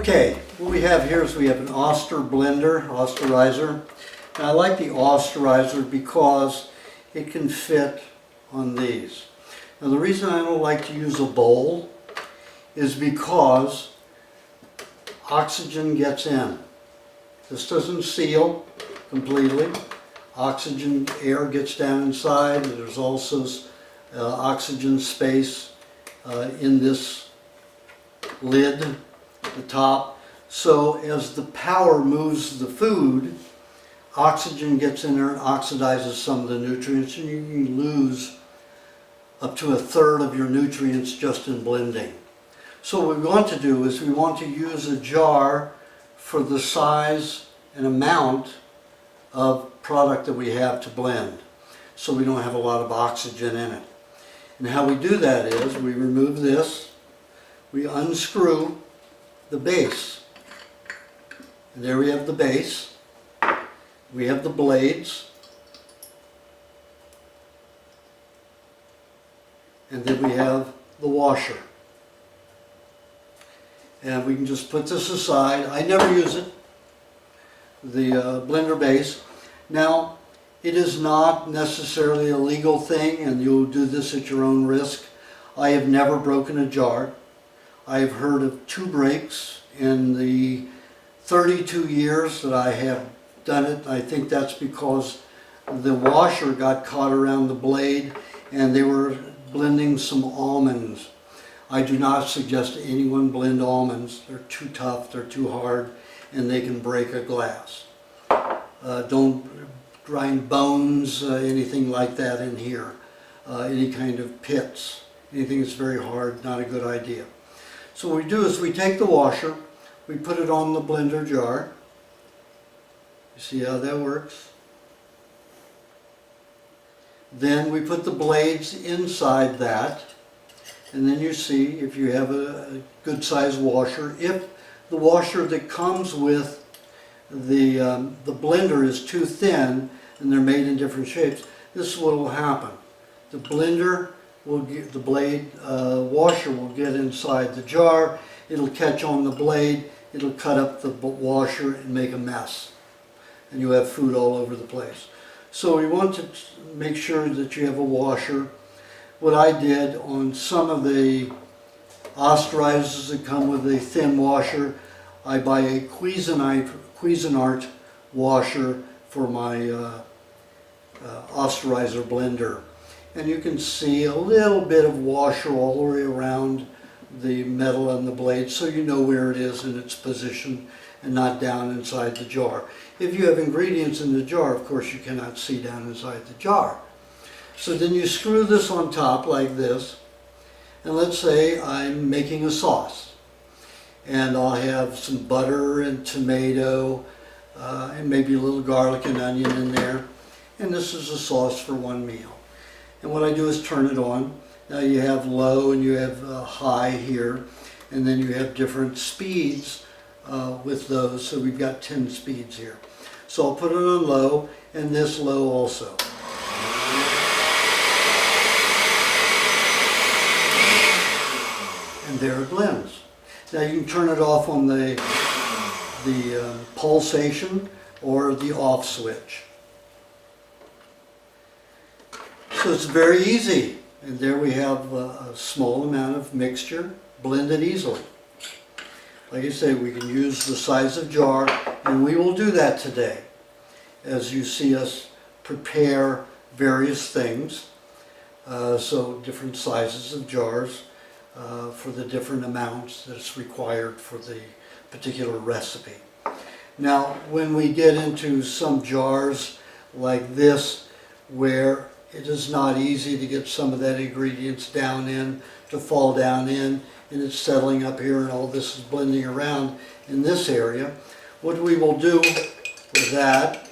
Okay, what we have here is we have an austerizer. And I like the austerizer because it can fit on these. Now the reason I don't like to use a bowl is because oxygen gets in. This doesn't seal completely. Oxygen, air gets down inside. There's also oxygen space in this lid, the top. So as the power moves the food, oxygen gets in there and oxidizes some of the nutrients, and you can lose up to 1/3 of your nutrients just in blending. So what we want to do is we want to use a jar for the size and amount of product that we have to blend, so we don't have a lot of oxygen in it. And how we do that is we remove this, we unscrew the base, and there we have the base. We have the blades, and then we have the washer. And we can just put this aside. I never use it, the blender base. Now, it is not necessarily a legal thing, and you'll do this at your own risk. I have never broken a jar. I have heard of 2 breaks in the 32 years that I have done it. I think that's because the washer got caught around the blade and they were blending some almonds. I do not suggest anyone blend almonds. They're too tough, they're too hard, and they can break a glass. Don't grind bones, anything like that in here. Any kind of pits, anything that's very hard, not a good idea. So what we do is we take the washer, we put it on the blender jar. You see how that works? Then we put the blades inside that, and then you see if you have a good sized washer. If the washer that comes with the blender is too thin and they're made in different shapes, this is what will happen. The blender will get, the blade washer will get inside the jar, it'll catch on the blade, it'll cut up the washer and make a mess. And you have food all over the place. So we want to make sure that you have a washer. What I did on some of the austerizers that come with a thin washer, I buy a Cuisinart washer for my austerizer blender. And you can see a little bit of washer all the way around the metal and the blade, so you know where it is in its position and not down inside the jar. If you have ingredients in the jar, of course you cannot see down inside the jar. So then you screw this on top like this, and let's say I'm making a sauce. And I'll have some butter and tomato and maybe a little garlic and onion in there. And this is a sauce for one meal. And what I do is turn it on. Now you have low and you have high here, and then you have different speeds with those. So we've got 10 speeds here. So I'll put it on low, and this low also. And there it blends. Now you can turn it off on the pulsation or the off switch. So it's very easy. And there we have a small amount of mixture blended easily. Like I say, we can use the size of jar, and we will do that today as you see us prepare various things. So different sizes of jars for the different amounts that's required for the particular recipe. Now when we get into some jars like this where it is not easy to get some of that ingredients down in, to fall down in, and it's settling up here and all this is blending around in this area. What we will do with that,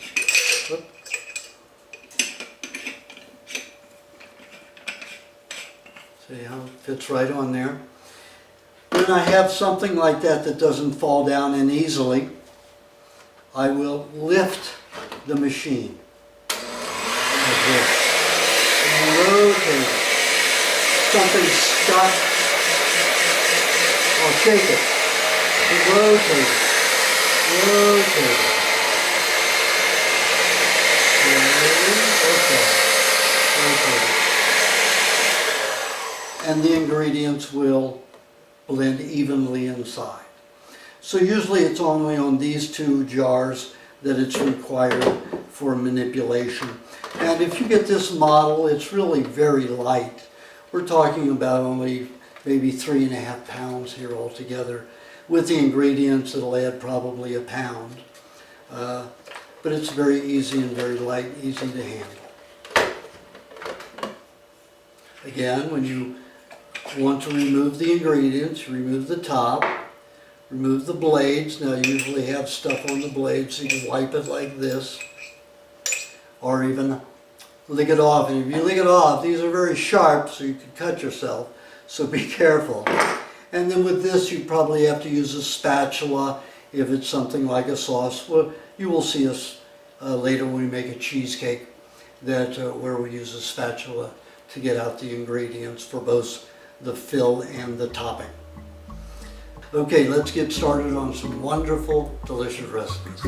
see how it fits right on there. When I have something like that that doesn't fall down in easily, I will lift the machine like this. Rotate. Something stuck, I'll shake it. Rotate it. Rotate it. Okay. Rotate it. And the ingredients will blend evenly inside. So usually it's only on these two jars that it's required for manipulation. And if you get this model, it's really very light. We're talking about only maybe 3.5 pounds here altogether. With the ingredients, it'll add probably a pound. But it's very easy and very light, easy to handle. Again, when you want to remove the ingredients, remove the top, remove the blades. Now you usually have stuff on the blades, so you can wipe it like this, or even lick it off. And if you lick it off, these are very sharp, so you can cut yourself, so be careful. And then with this, you probably have to use a spatula if it's something like a sauce. Well, you will see us later when we make a cheesecake that where we use a spatula to get out the ingredients for both the fill and the topping. Okay, let's get started on some wonderful, delicious recipes.